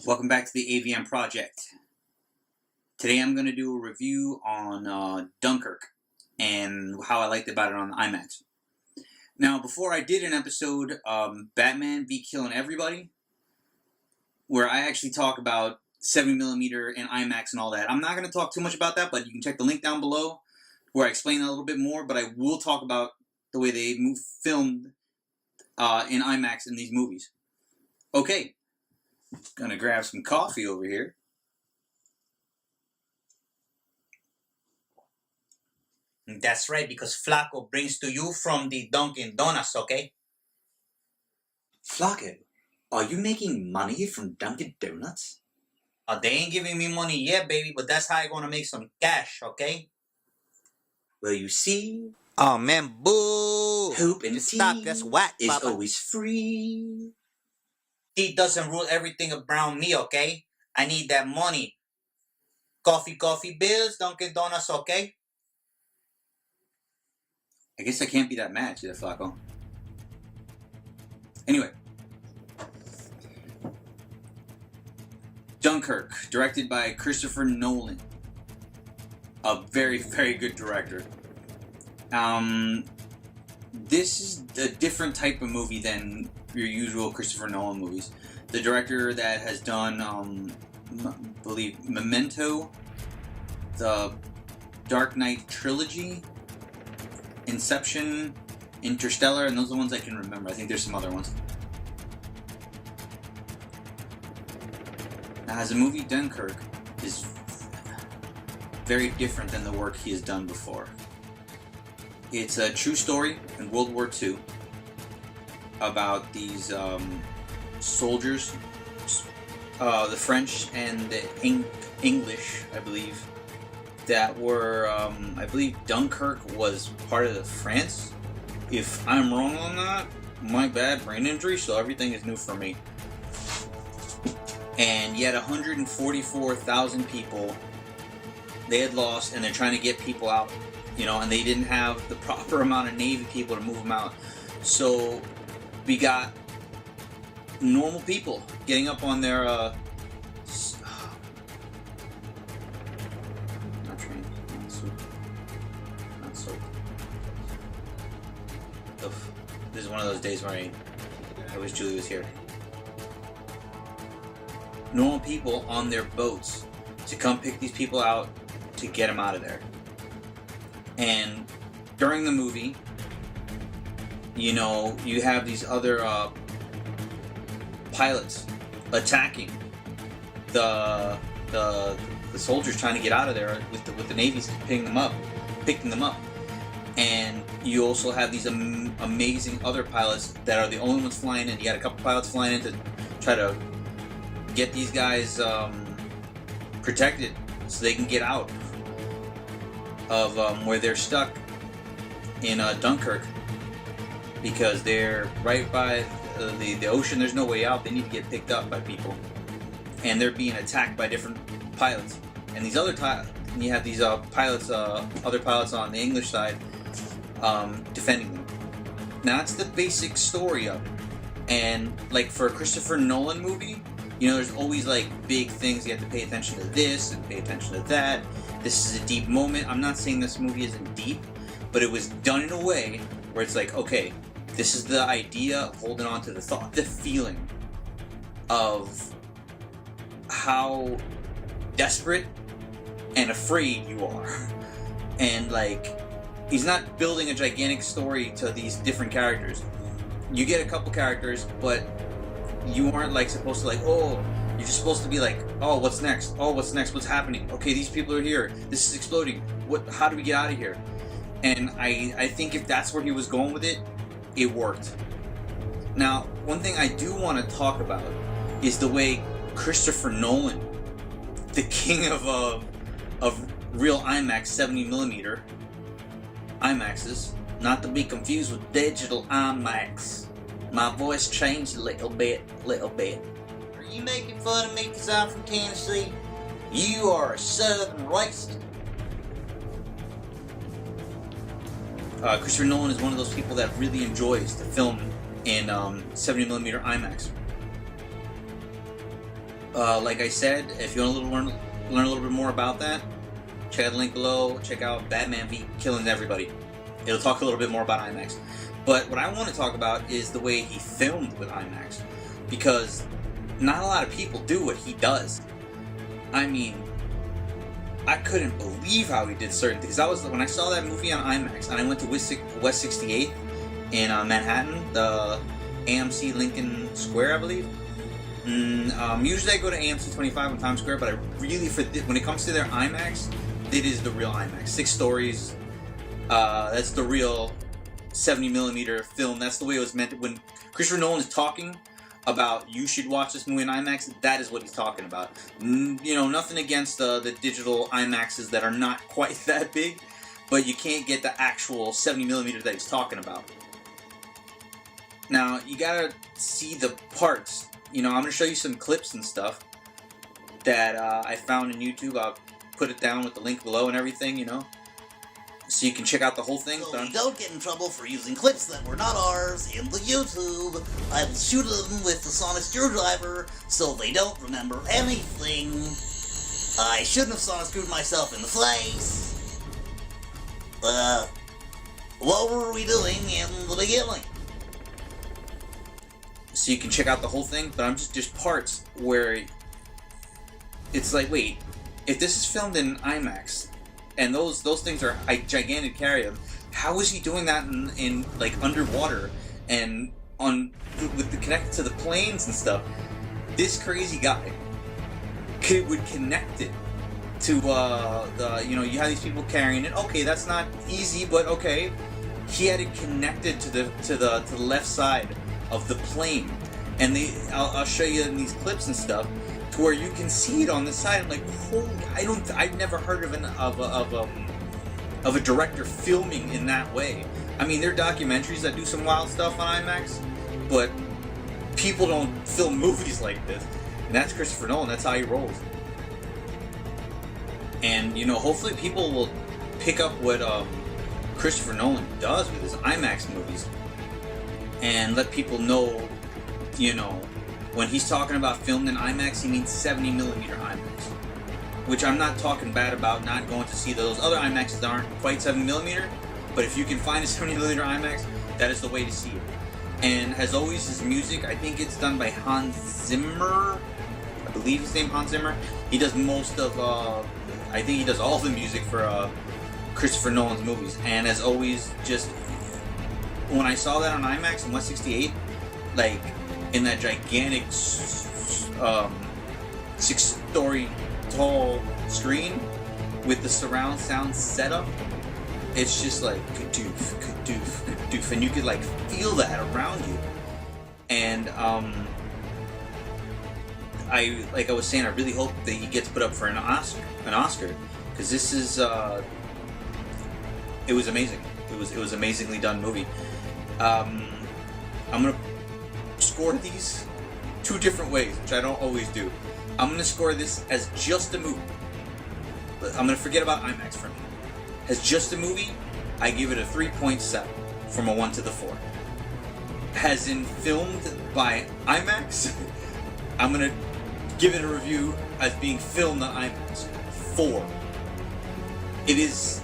Welcome back to the AVM project. Today I'm going to do a review on Dunkirk and how I liked about it on Imax. Now, before I did an episode, Batman v Killing Everybody, where I actually talk about 70mm and IMAX and all that. I'm not going to talk too much about that, but you can check the link down below where I explain that a little bit more, but I will talk about the way they filmed in IMAX in these movies. Okay. Gonna grab some coffee over here. That's right, because Flaco brings to you from the Dunkin' Donuts, okay? Flaco, are you making money from Dunkin' Donuts? They ain't giving me money yet, baby, but that's how I'm gonna make some cash, okay? Well, you see... Oh, man, boo! Hope and just tea stop, that's whack, is Papa. always free. Tea doesn't rule everything around me, okay? I need that money. Coffee bills, Dunkin' Donuts, okay? I guess I can't be that mad, see that, Flaco? Anyway. Dunkirk, directed by Christopher Nolan. A very, very good director. This is a different type of movie than your usual Christopher Nolan movies. The director that has done, I believe, Memento, the Dark Knight trilogy, Inception, Interstellar, and those are the ones I can remember. I think there's some other ones. Now, as a movie, Dunkirk is very different than the work he has done before. It's a true story in World War II about these soldiers, the French and the English, I believe, that were, I believe Dunkirk was part of France. If I'm wrong on that, my bad, brain injury, so everything is new for me. And yet 144,000 people they had lost, and they're trying to get people out, you know, and they didn't have the proper amount of Navy people to move them out. So we got normal people getting up on their not trains, not so. This is one of those days where I wish Julie was here. Normal people on their boats to come pick these people out to get them out of there. And during the movie, you know, you have these other pilots attacking the soldiers trying to get out of there with the Navy picking them up, and you also have these amazing other pilots that are the only ones flying in. You got a couple pilots flying in to try to get these guys protected so they can get out of where they're stuck in Dunkirk, because they're right by the ocean. There's no way out. They need to get picked up by people, and they're being attacked by different pilots. And these other you have these pilots, other pilots on the English side, defending them. Now that's the basic story of it. And like for a Christopher Nolan movie, you know, there's always like big things. You have to pay attention to this and pay attention to that. This is a deep moment. I'm not saying this movie isn't deep, but it was done in a way where it's like, okay, this is the idea of holding on to the thought, the feeling of how desperate and afraid you are. And like, he's not building a gigantic story to these different characters. You get a couple characters, but you aren't like supposed to like, oh, you're just supposed to be like, oh, what's next? Oh, what's next? What's happening? Okay, these people are here. This is exploding. How do we get out of here? And I think if that's where he was going with it, it worked. Now, one thing I do want to talk about is the way Christopher Nolan, the king of real IMAX 70mm IMAXs, not to be confused with digital IMAX. My voice changed a little bit. Are you making fun of me because I'm from Tennessee? You are a southern racist. Christopher Nolan is one of those people that really enjoys the film in 70mm IMAX. Like I said, if you want to learn a little bit more about that, check out the link below. Check out Batman v Killing Everybody. It'll talk a little bit more about IMAX. But what I want to talk about is the way he filmed with IMAX, because not a lot of people do what he does. I mean, I couldn't believe how he did certain things. When I saw that movie on IMAX, and I went to West 68th in Manhattan, the AMC Lincoln Square, I believe. Usually I go to AMC 25 on Times Square, but I really, when it comes to their IMAX, it is the real IMAX. 6 stories. That's the real 70mm film. That's the way it was meant. When Christopher Nolan is talking about you should watch this movie in IMAX, that is what he's talking about. You know, nothing against the digital IMAXs that are not quite that big, but you can't get the actual 70mm that he's talking about. Now, you gotta see the parts. You know, I'm gonna show you some clips and stuff that I found in YouTube. I'll put it down with the link below and everything, you know, so you can check out the whole thing. So we don't get in trouble for using clips that were not ours in the YouTube. I will shoot them with the sonic screwdriver so they don't remember anything. I shouldn't have sonic screwed myself in the face. What were we doing in the beginning? So you can check out the whole thing, but I'm just parts where it's like, wait, if this is filmed in IMAX and those things are gigantic carry, how is he doing that in like underwater and connected to the planes and stuff? This crazy guy would connect it to you know, you have these people carrying it. Okay, that's not easy, but okay, he had it connected to the left side of the plane, and I'll show you in these clips and stuff to where you can see it on the side. I'm like, holy! I've never heard of a director filming in that way. I mean, there are documentaries that do some wild stuff on IMAX, but people don't film movies like this, and that's Christopher Nolan. That's how he rolls. And you know, hopefully people will pick up what Christopher Nolan does with his IMAX movies, and let people know, you know, when he's talking about filmed in IMAX, he means 70mm IMAX. Which I'm not talking bad about not going to see those other IMAXs that aren't quite 7mm, but if you can find a 70mm IMAX, that is the way to see it. And as always, his music, I think it's done by Hans Zimmer. I believe his name Hans Zimmer. He does most of, I think he does all the music for Christopher Nolan's movies. And as always, just when I saw that on IMAX in West 68, like in that gigantic 6-story tall screen with the surround sound setup, it's just like kadoof, kadoof, kadoof, and you could like feel that around you. And I was saying, I really hope that he gets put up for an Oscar, because this is it was amazing. It was amazingly done movie. I'm gonna score these 2 different ways, which I don't always do. I'm gonna score this as just a movie. I'm gonna forget about IMAX for me. As just a movie, I give it a 3.7 from a 1 to the 4. As in filmed by IMAX, I'm gonna give it a review as being filmed on IMAX. 4. It is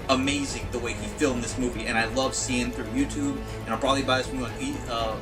amazing the way he filmed this movie, and I love seeing through YouTube, and I'll probably buy this movie on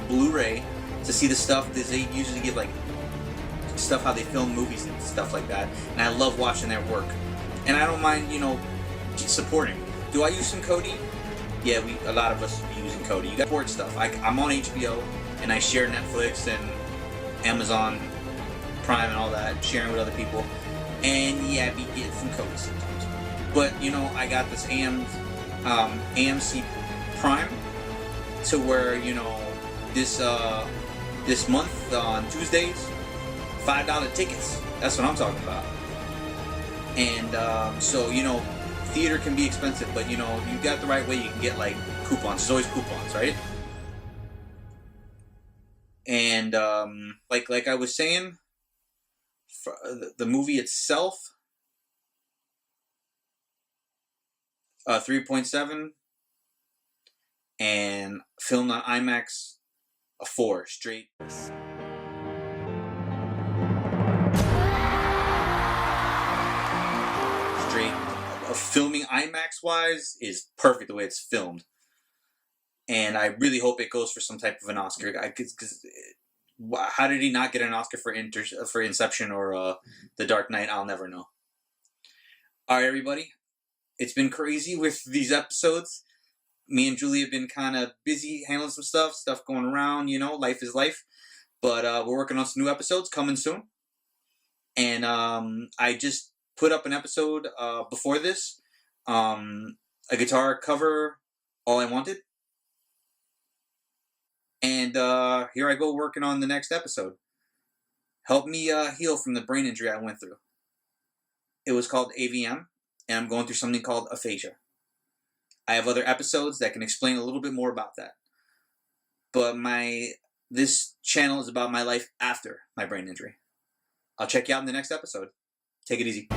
Blu-ray to see the stuff. They usually give like stuff how they film movies and stuff like that, and I love watching their work, and I don't mind, you know, supporting. Do I use some Kodi? Yeah, a lot of us be using Kodi. You got support stuff. I'm on HBO, and I share Netflix and Amazon Prime and all that, sharing with other people, and yeah, I be getting some Kodi sometimes. But you know, I got this AMC Prime, to where, you know, this month on Tuesdays, $5 tickets. That's what I'm talking about. And so, you know, theater can be expensive, but you know, you got the right way, you can get like coupons. There's always coupons, right? And like I was saying, for the movie itself, 3.7, and filmed on IMAX, a 4 straight. filming IMAX wise is perfect the way it's filmed, and I really hope it goes for some type of an Oscar. Because how did he not get an Oscar for Inception or The Dark Knight? I'll never know. All right, everybody, it's been crazy with these episodes. Me and Julie have been kind of busy handling some stuff going around. You know, life is life. But we're working on some new episodes coming soon. And I just put up an episode before this, a guitar cover, All I Wanted. And here I go working on the next episode. Help me heal from the brain injury I went through. It was called AVM, and I'm going through something called aphasia. I have other episodes that can explain a little bit more about that. But this channel is about my life after my brain injury. I'll check you out in the next episode. Take it easy.